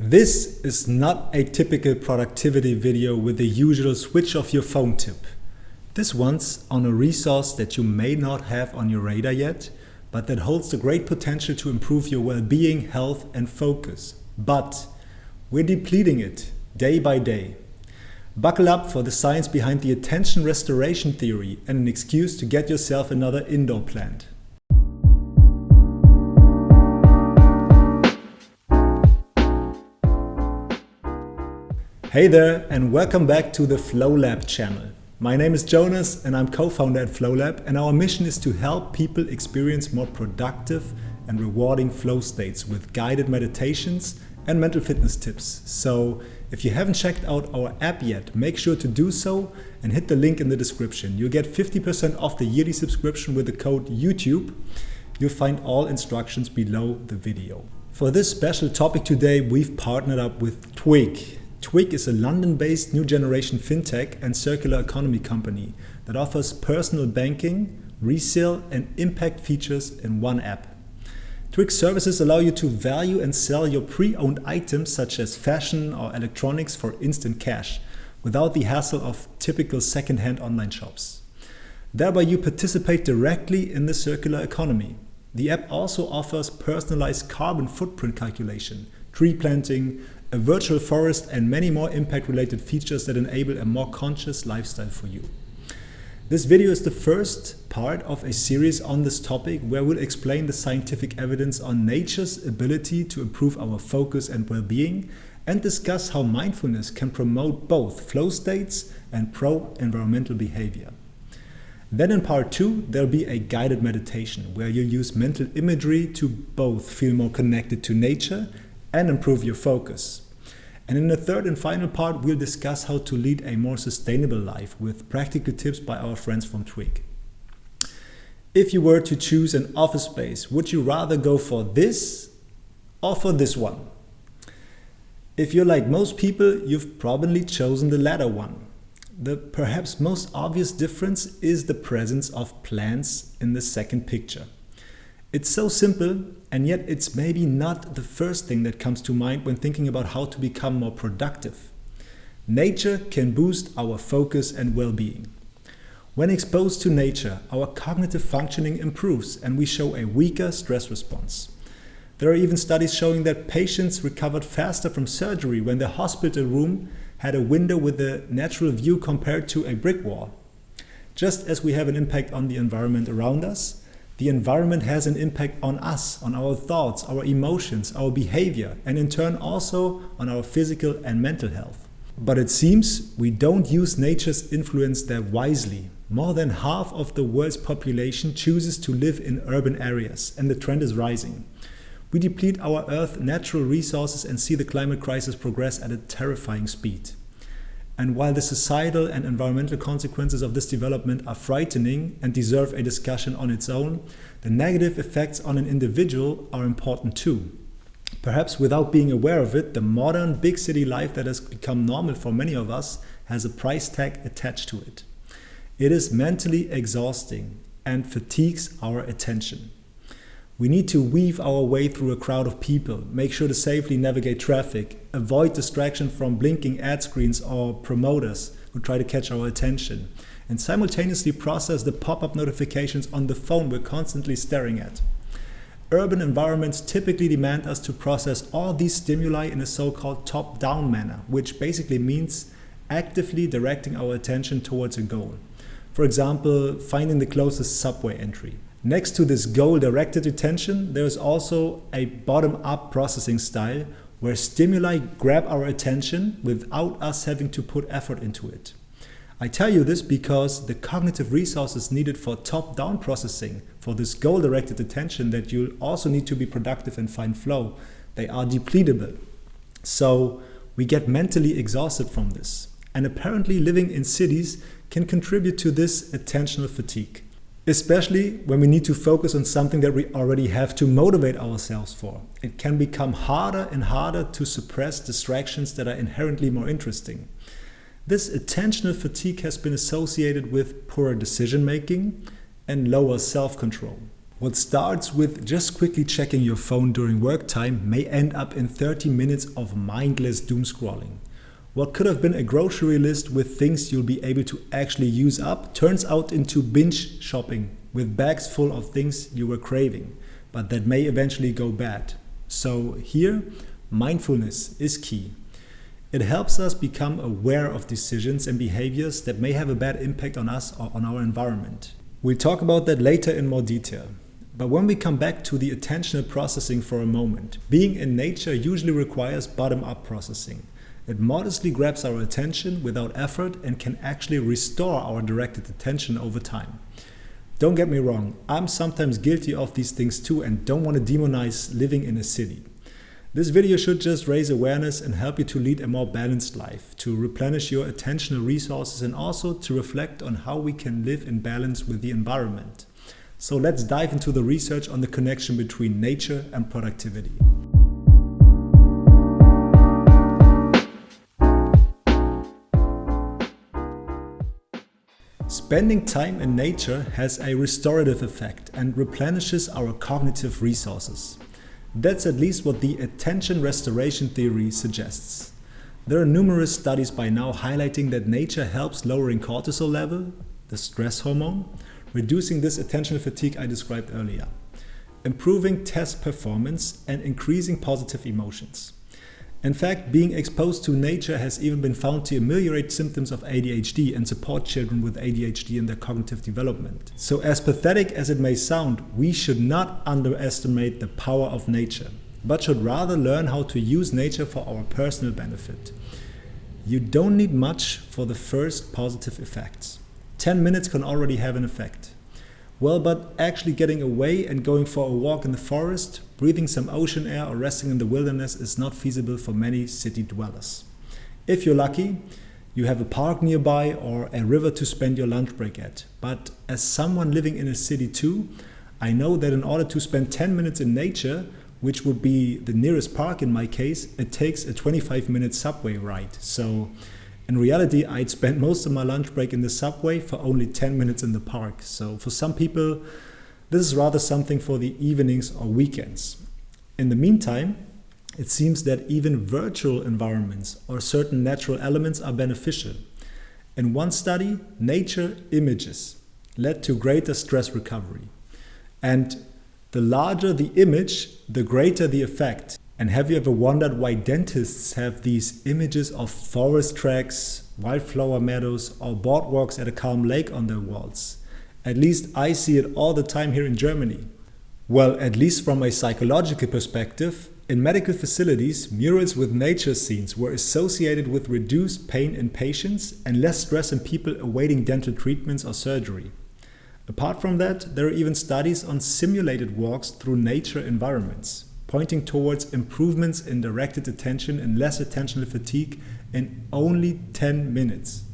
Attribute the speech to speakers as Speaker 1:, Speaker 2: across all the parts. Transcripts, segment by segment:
Speaker 1: This is not a typical productivity video with the usual switch off your phone tip. This one's on a resource that you may not have on your radar yet, but that holds the great potential to improve your well-being, health and focus. But we're depleting it day by day. Buckle up for the science behind the attention restoration theory and an excuse to get yourself another indoor plant. Hey there and welcome back to the Flow Lab channel. My name is Jonas and I'm co-founder at Flow Lab, and our mission is to help people experience more productive and rewarding flow states with guided meditations and mental fitness tips. So if you haven't checked out our app yet, make sure to do so and hit the link in the description. You'll get 50% off the yearly subscription with the code YouTube. You'll find all instructions below the video. For this special topic today, we've partnered up with Twig. Twig is a London-based new generation fintech and circular economy company that offers personal banking, resale and impact features in one app. Twig services allow you to value and sell your pre-owned items such as fashion or electronics for instant cash without the hassle of typical second-hand online shops. Thereby you participate directly in the circular economy. The app also offers personalized carbon footprint calculation, tree planting, a virtual forest and many more impact-related features that enable a more conscious lifestyle for you. This video is the first part of a series on this topic where we'll explain the scientific evidence on nature's ability to improve our focus and well-being and discuss how mindfulness can promote both flow states and pro-environmental behavior. Then in part 2, there'll be a guided meditation where you'll use mental imagery to both feel more connected to nature and improve your focus. And in the third and final part, we'll discuss how to lead a more sustainable life with practical tips by our friends from Twig. If you were to choose an office space, would you rather go for this or for this one? If you're like most people, you've probably chosen the latter one. The perhaps most obvious difference is the presence of plants in the second picture. It's so simple, and yet it's maybe not the first thing that comes to mind when thinking about how to become more productive. Nature can boost our focus and well-being. When exposed to nature, our cognitive functioning improves and we show a weaker stress response. There are even studies showing that patients recovered faster from surgery when the hospital room had a window with a natural view compared to a brick wall. Just as we have an impact on the environment around us, the environment has an impact on us, on our thoughts, our emotions, our behavior, and in turn also on our physical and mental health. But it seems we don't use nature's influence that wisely. More than half of the world's population chooses to live in urban areas, and the trend is rising. We deplete our Earth's natural resources and see the climate crisis progress at a terrifying speed. And while the societal and environmental consequences of this development are frightening and deserve a discussion on its own, the negative effects on an individual are important too. Perhaps without being aware of it, the modern big city life that has become normal for many of us has a price tag attached to it. It is mentally exhausting and fatigues our attention. We need to weave our way through a crowd of people, make sure to safely navigate traffic, avoid distraction from blinking ad screens or promoters who try to catch our attention, and simultaneously process the pop-up notifications on the phone we're constantly staring at. Urban environments typically demand us to process all these stimuli in a so-called top-down manner, which basically means actively directing our attention towards a goal. For example, finding the closest subway entry. Next to this goal-directed attention, there is also a bottom-up processing style where stimuli grab our attention without us having to put effort into it. I tell you this because the cognitive resources needed for top-down processing, for this goal-directed attention that you'll also need to be productive and find flow, they are depletable. So we get mentally exhausted from this. And apparently living in cities can contribute to this attentional fatigue. Especially when we need to focus on something that we already have to motivate ourselves for. It can become harder and harder to suppress distractions that are inherently more interesting. This attentional fatigue has been associated with poorer decision making and lower self-control. What starts with just quickly checking your phone during work time may end up in 30 minutes of mindless doom scrolling. What could have been a grocery list with things you'll be able to actually use up turns out into binge shopping with bags full of things you were craving, but that may eventually go bad. So here, mindfulness is key. It helps us become aware of decisions and behaviors that may have a bad impact on us or on our environment. We'll talk about that later in more detail. But when we come back to the attentional processing for a moment, being in nature usually requires bottom-up processing. It modestly grabs our attention without effort and can actually restore our directed attention over time. Don't get me wrong, I'm sometimes guilty of these things too and don't want to demonize living in a city. This video should just raise awareness and help you to lead a more balanced life, to replenish your attentional resources and also to reflect on how we can live in balance with the environment. So let's dive into the research on the connection between nature and productivity. Spending time in nature has a restorative effect and replenishes our cognitive resources. That's at least what the attention restoration theory suggests. There are numerous studies by now highlighting that nature helps lowering cortisol level, the stress hormone, reducing this attentional fatigue I described earlier, improving test performance and increasing positive emotions. In fact, being exposed to nature has even been found to ameliorate symptoms of ADHD and support children with ADHD in their cognitive development. So as pathetic as it may sound, we should not underestimate the power of nature, but should rather learn how to use nature for our personal benefit. You don't need much for the first positive effects. 10 minutes can already have an effect. Well, but actually getting away and going for a walk in the forest, breathing some ocean air or resting in the wilderness is not feasible for many city dwellers. If you're lucky, you have a park nearby or a river to spend your lunch break at. But as someone living in a city too, I know that in order to spend 10 minutes in nature, which would be the nearest park in my case, it takes a 25-minute subway ride. So in reality, I'd spend most of my lunch break in the subway for only 10 minutes in the park. So for some people, this is rather something for the evenings or weekends. In the meantime, it seems that even virtual environments or certain natural elements are beneficial. In one study, nature images led to greater stress recovery. And the larger the image, the greater the effect. And have you ever wondered why dentists have these images of forest tracks, wildflower meadows, or boardwalks at a calm lake on their walls? At least I see it all the time here in Germany. Well, at least from a psychological perspective, in medical facilities, murals with nature scenes were associated with reduced pain in patients and less stress in people awaiting dental treatments or surgery. Apart from that, there are even studies on simulated walks through nature environments, pointing towards improvements in directed attention and less attentional fatigue in only 10 minutes.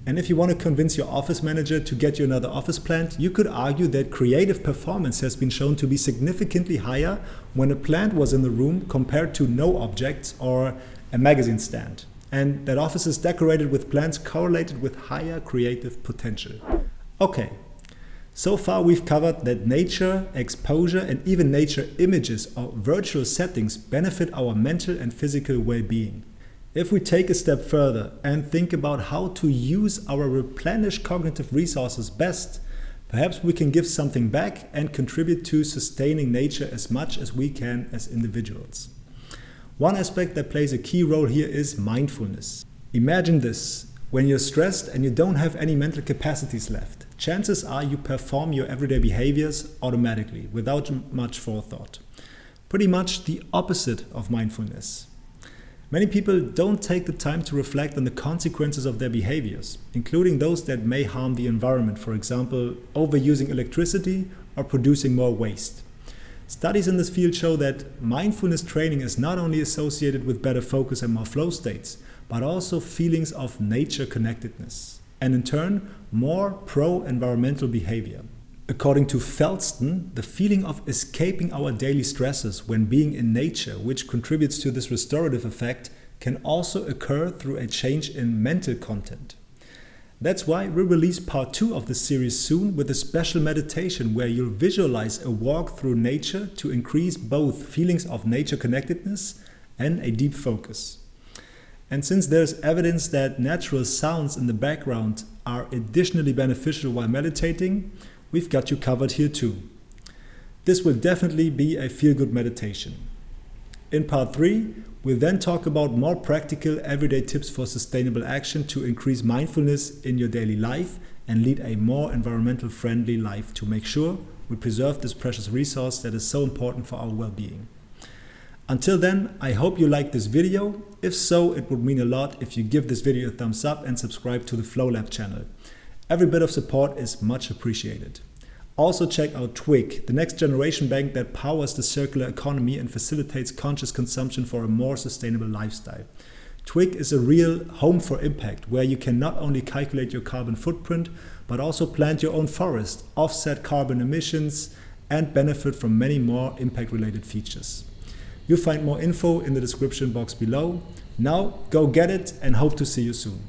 Speaker 1: And if you want to convince your office manager to get you another office plant, you could argue that creative performance has been shown to be significantly higher when a plant was in the room compared to no objects or a magazine stand. And that offices decorated with plants correlated with higher creative potential. Okay. So far we've covered that nature, exposure and even nature images or virtual settings benefit our mental and physical well-being. If we take a step further and think about how to use our replenished cognitive resources best, perhaps we can give something back and contribute to sustaining nature as much as we can as individuals. One aspect that plays a key role here is mindfulness. Imagine this. When you're stressed and you don't have any mental capacities left, chances are you perform your everyday behaviors automatically, without much forethought. Pretty much the opposite of mindfulness. Many people don't take the time to reflect on the consequences of their behaviors, including those that may harm the environment, for example, overusing electricity or producing more waste. Studies in this field show that mindfulness training is not only associated with better focus and more flow states, but also feelings of nature connectedness, and in turn, more pro-environmental behavior. According to Felston, the feeling of escaping our daily stresses when being in nature, which contributes to this restorative effect, can also occur through a change in mental content. That's why we'll release part 2 of the series soon with a special meditation where you'll visualize a walk through nature to increase both feelings of nature connectedness and a deep focus. And since there's evidence that natural sounds in the background are additionally beneficial while meditating, we've got you covered here too. This will definitely be a feel-good meditation. In part 3, we'll then talk about more practical everyday tips for sustainable action to increase mindfulness in your daily life and lead a more environmental friendly life to make sure we preserve this precious resource that is so important for our well-being. Until then, I hope you liked this video. If so, it would mean a lot if you give this video a thumbs up and subscribe to the Flow Lab channel. Every bit of support is much appreciated. Also check out Twig, the next generation bank that powers the circular economy and facilitates conscious consumption for a more sustainable lifestyle. Twig is a real home for impact, where you can not only calculate your carbon footprint, but also plant your own forest, offset carbon emissions, and benefit from many more impact-related features. You'll find more info in the description box below. Now, go get it and hope to see you soon.